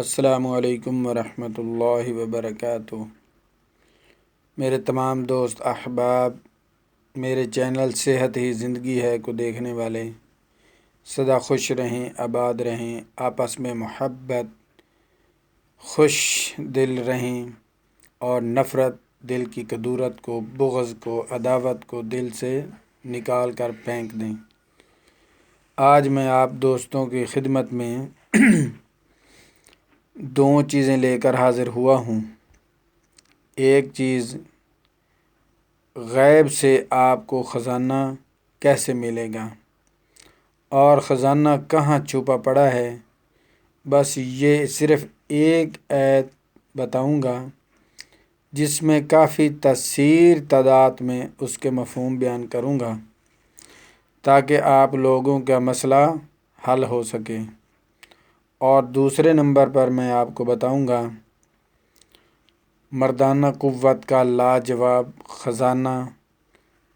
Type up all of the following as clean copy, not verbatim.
السلام علیکم ورحمۃ اللہ وبرکاتہ۔ میرے تمام دوست احباب، میرے چینل صحت ہی زندگی ہے کو دیکھنے والے سدا خوش رہیں، آباد رہیں، آپس میں محبت، خوش دل رہیں اور نفرت، دل کی کدورت کو، بغض کو، عداوت کو دل سے نکال کر پھینک دیں۔ آج میں آپ دوستوں کی خدمت میں دو چیزیں لے کر حاضر ہوا ہوں۔ ایک چیز، غیب سے آپ کو خزانہ کیسے ملے گا اور خزانہ کہاں چھپا پڑا ہے، بس یہ صرف ایک آیت بتاؤں گا جس میں کافی تفصیل تعداد میں اس کے مفہوم بیان کروں گا تاکہ آپ لوگوں کا مسئلہ حل ہو سکے۔ اور دوسرے نمبر پر میں آپ کو بتاؤں گا مردانہ قوت کا لاجواب خزانہ،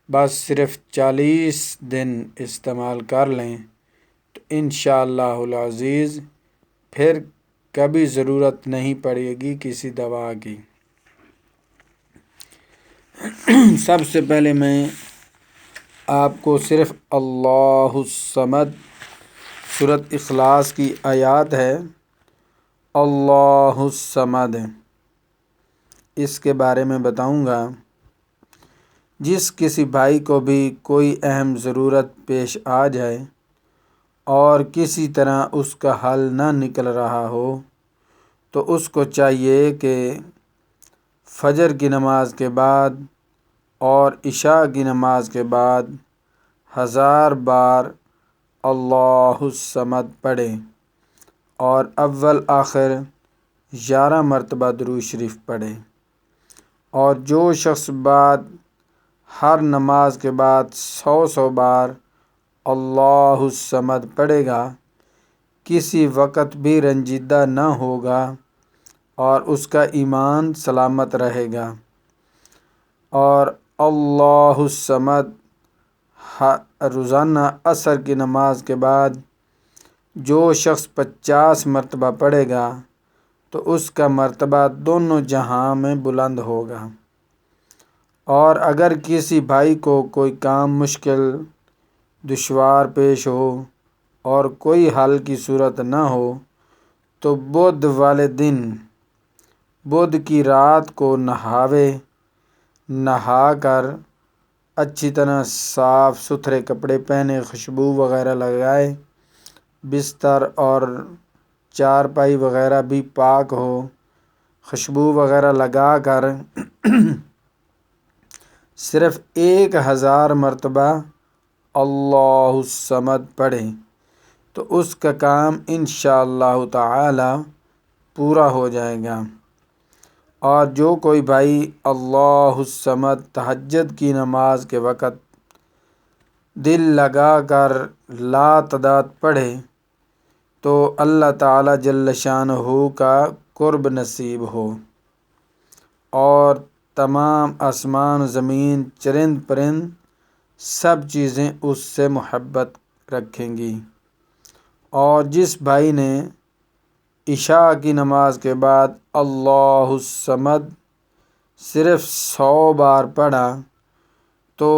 بس صرف 40 دن استعمال کر لیں تو انشاءاللہ العزیز پھر کبھی ضرورت نہیں پڑے گی کسی دوا کی۔ سب سے پہلے میں آپ کو صرف اللہ الصمد سورۃ اخلاص کی آیات ہے، اللہ الصمد، اس کے بارے میں بتاؤں گا۔ جس کسی بھائی کو بھی کوئی اہم ضرورت پیش آ جائے اور کسی طرح اس کا حل نہ نکل رہا ہو تو اس کو چاہیے کہ فجر کی نماز کے بعد اور عشاء کی نماز کے بعد 1000 بار اللہ الصمد پڑھے اور اول آخر 11 مرتبہ درود شریف پڑھے۔ اور جو شخص بعد ہر نماز کے بعد 100 بار اللہ الصمد پڑھے گا، کسی وقت بھی رنجیدہ نہ ہوگا اور اس کا ایمان سلامت رہے گا۔ اور اللہ الصمد روزانہ عصر کی نماز کے بعد جو شخص 50 مرتبہ پڑھے گا تو اس کا مرتبہ دونوں جہاں میں بلند ہوگا۔ اور اگر کسی بھائی کو کوئی کام مشکل دشوار پیش ہو اور کوئی حل کی صورت نہ ہو تو بدھ والے دن، بدھ کی رات کو نہا کر اچھی طرح صاف ستھرے کپڑے پہنے، خوشبو وغیرہ لگائے، بستر اور چارپائی وغیرہ بھی پاک ہو، خوشبو وغیرہ لگا کر صرف 1000 مرتبہ اللہ الصمد پڑھے تو اس کا کام انشاءاللہ تعالی پورا ہو جائے گا۔ اور جو کوئی بھائی اللہ الصمد تہجد کی نماز کے وقت دل لگا کر لا تعداد پڑھے تو اللہ تعالی جل شانہ کا قرب نصیب ہو اور تمام آسمان و زمین، چرند پرند سب چیزیں اس سے محبت رکھیں گی۔ اور جس بھائی نے عشاء کی نماز کے بعد اللہ الصمد صرف 100 بار پڑھا تو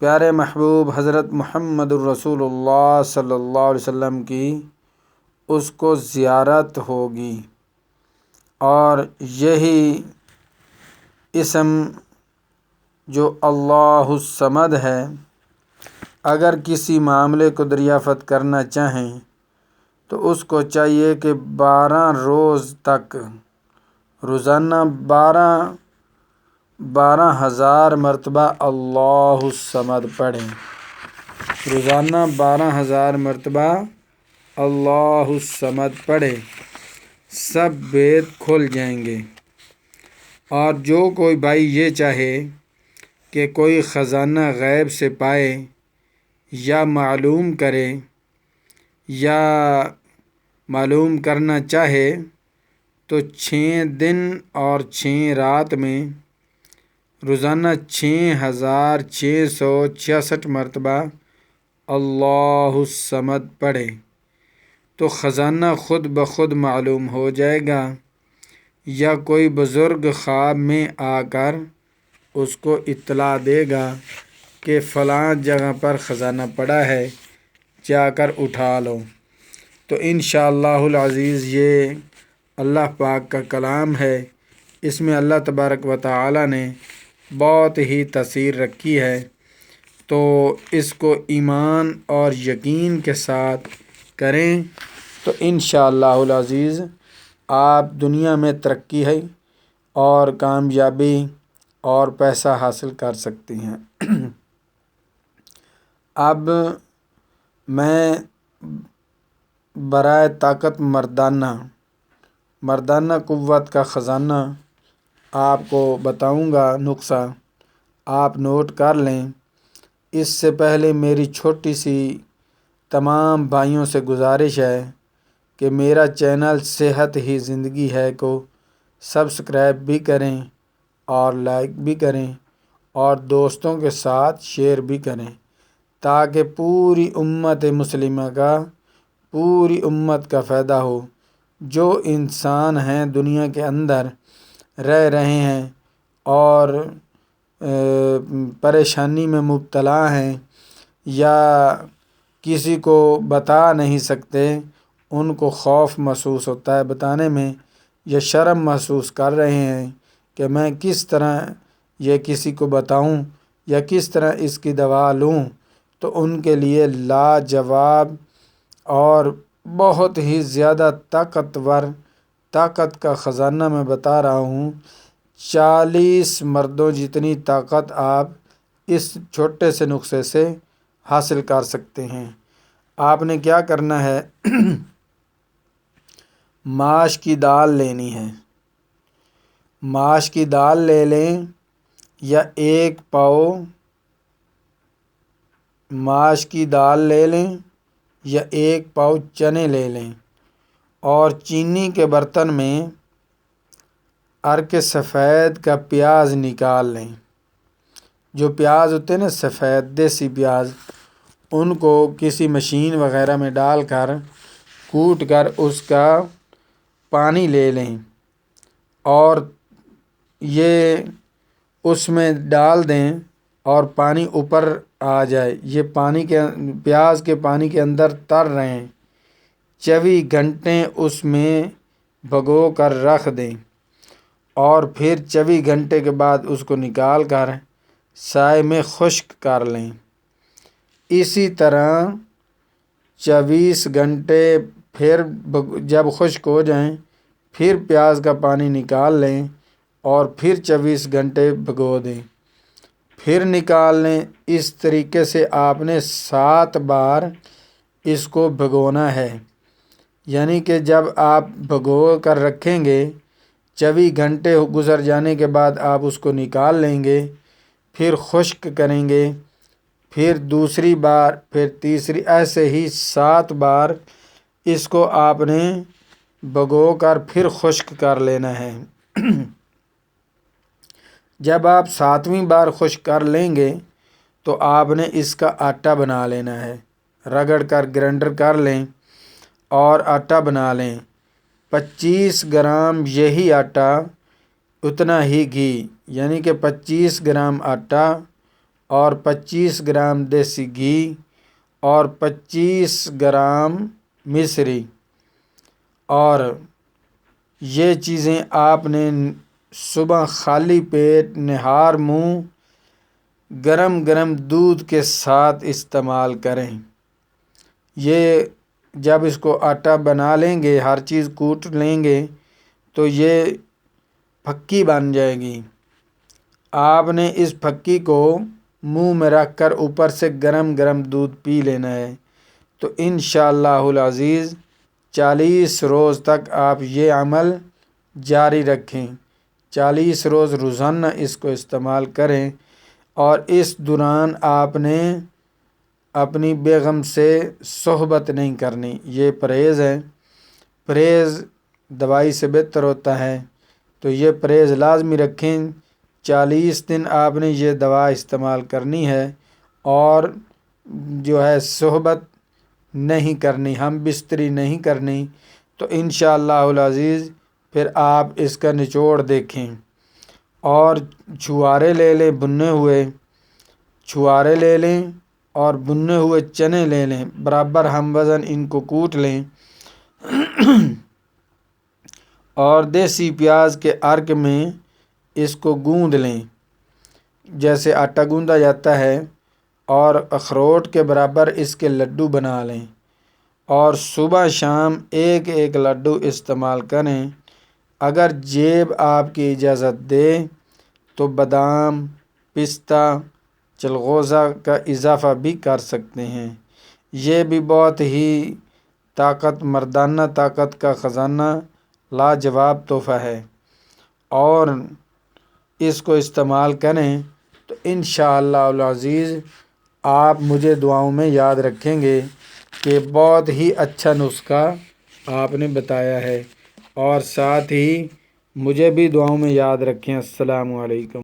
پیارے محبوب حضرت محمد الرسول اللہ صلی اللہ علیہ وسلم کی اس کو زیارت ہوگی۔ اور یہی اسم جو اللہ الصمد ہے، اگر کسی معاملے کو دریافت کرنا چاہیں تو اس کو چاہیے کہ 12 روز تک روزانہ 12,000 مرتبہ اللہ الصمد پڑھیں، روزانہ 12,000 مرتبہ اللہ الصمد پڑھے، سب بید کھل جائیں گے۔ اور جو کوئی بھائی یہ چاہے کہ کوئی خزانہ غیب سے پائے یا معلوم کرے یا معلوم کرنا چاہے تو 6 دن اور 6 رات میں روزانہ 6666 مرتبہ اللہ الصمد پڑھے تو خزانہ خود بخود معلوم ہو جائے گا، یا کوئی بزرگ خواب میں آ کر اس کو اطلاع دے گا کہ فلاں جگہ پر خزانہ پڑا ہے، جا کر اٹھا لو۔ تو انشاءاللہ العزیز یہ اللہ پاک کا کلام ہے، اس میں اللہ تبارک و تعالی نے بہت ہی تاثیر رکھی ہے، تو اس کو ایمان اور یقین کے ساتھ کریں تو انشاءاللہ العزیز آپ دنیا میں ترقی ہے اور کامیابی اور پیسہ حاصل کر سکتی ہیں۔ اب میں برائے طاقت مردانہ قوت کا خزانہ آپ کو بتاؤں گا، نسخہ آپ نوٹ کر لیں۔ اس سے پہلے میری چھوٹی سی تمام بھائیوں سے گزارش ہے کہ میرا چینل صحت ہی زندگی ہے کو سبسکرائب بھی کریں اور لائک بھی کریں اور دوستوں کے ساتھ شیئر بھی کریں، تاکہ پوری امت مسلمہ پوری امت کا فائدہ ہو۔ جو انسان ہیں دنیا کے اندر رہ رہے ہیں اور پریشانی میں مبتلا ہیں یا کسی کو بتا نہیں سکتے، ان کو خوف محسوس ہوتا ہے بتانے میں، یا شرم محسوس کر رہے ہیں کہ میں کس طرح یہ کسی کو بتاؤں یا کس طرح اس کی دوا لوں، تو ان کے لیے لاجواب اور بہت ہی زیادہ طاقت کا خزانہ میں بتا رہا ہوں۔ 40 مردوں جتنی طاقت آپ اس چھوٹے سے نسخے سے حاصل کر سکتے ہیں۔ آپ نے کیا کرنا ہے، ماش کی دال لینی ہے، ماش کی دال لے لیں یا 1 پاؤ ماش کی دال لے لیں یا 1 پاؤ چنے لے لیں، اور چینی کے برتن میں ارک سفید کا پیاز نکال لیں۔ جو پیاز ہوتے ہیں نا سفید دیسی پیاز، ان کو کسی مشین وغیرہ میں ڈال کر کوٹ کر اس کا پانی لے لیں اور یہ اس میں ڈال دیں اور پانی اوپر آ جائے، یہ پانی کے پیاز کے پانی کے اندر تر رہے ہیں، 24 گھنٹے اس میں بھگو کر رکھ دیں، اور پھر 24 گھنٹے کے بعد اس کو نکال کر سائے میں خشک کر لیں۔ اسی طرح 24 گھنٹے پھر جب خشک ہو جائیں پھر پیاز کا پانی نکال لیں اور پھر 24 گھنٹے بھگو دیں، پھر نکال لیں۔ اس طریقے سے آپ نے 7 بار اس کو بھگونا ہے، یعنی کہ جب آپ بھگو کر رکھیں گے 24 گھنٹے گزر جانے کے بعد آپ اس کو نکال لیں گے، پھر خشک کریں گے، پھر دوسری بار، پھر تیسری، ایسے ہی 7 بار اس کو آپ نے بھگو کر پھر خشک کر لینا ہے۔ جب آپ 7ویں بار خشک کر لیں گے تو آپ نے اس کا آٹا بنا لینا ہے، رگڑ کر گرائنڈر کر لیں اور آٹا بنا لیں۔ 25 گرام یہی آٹا، اتنا ہی گھی، یعنی کہ 25 گرام آٹا اور 25 گرام دیسی گھی اور 25 گرام مصری، اور یہ چیزیں آپ نے صبح خالی پیٹ نہار منہ گرم گرم دودھ کے ساتھ استعمال کریں۔ یہ جب اس کو آٹا بنا لیں گے، ہر چیز کوٹ لیں گے تو یہ پھکی بن جائے گی۔ آپ نے اس پھکی کو منہ میں رکھ کر اوپر سے گرم گرم دودھ پی لینا ہے۔ تو انشاءاللہ العزیز 40 روز تک آپ یہ عمل جاری رکھیں، 40 روز روزانہ اس کو استعمال کریں، اور اس دوران آپ نے اپنی بیگم سے صحبت نہیں کرنی۔ یہ پرہیز ہے، پرہیز دوائی سے بہتر ہوتا ہے، تو یہ پرہیز لازمی رکھیں۔ 40 دن آپ نے یہ دوا استعمال کرنی ہے، اور جو ہے صحبت نہیں کرنی، ہم بستری نہیں کرنی، تو انشاءاللہ العزیز پھر آپ اس کا نچوڑ دیکھیں۔ اور چھوارے لے لیں، بنے ہوئے چھوارے لے لیں اور بنے ہوئے چنے لے لیں، برابر ہم وزن ان کو کوٹ لیں اور دیسی پیاز کے عرق میں اس کو گوندھ لیں جیسے آٹا گوندا جاتا ہے، اور اخروٹ کے برابر اس کے لڈو بنا لیں، اور صبح شام ایک ایک لڈو استعمال کریں۔ اگر جیب آپ کی اجازت دے تو بادام، پستہ، چلغوزہ کا اضافہ بھی کر سکتے ہیں۔ یہ بھی بہت ہی مردانہ طاقت کا خزانہ لاجواب تحفہ ہے، اور اس کو استعمال کریں تو انشاءاللہ العزیز آپ مجھے دعاؤں میں یاد رکھیں گے کہ بہت ہی اچھا نسخہ آپ نے بتایا ہے، اور ساتھ ہی مجھے بھی دعاؤں میں یاد رکھیں۔ السلام علیکم۔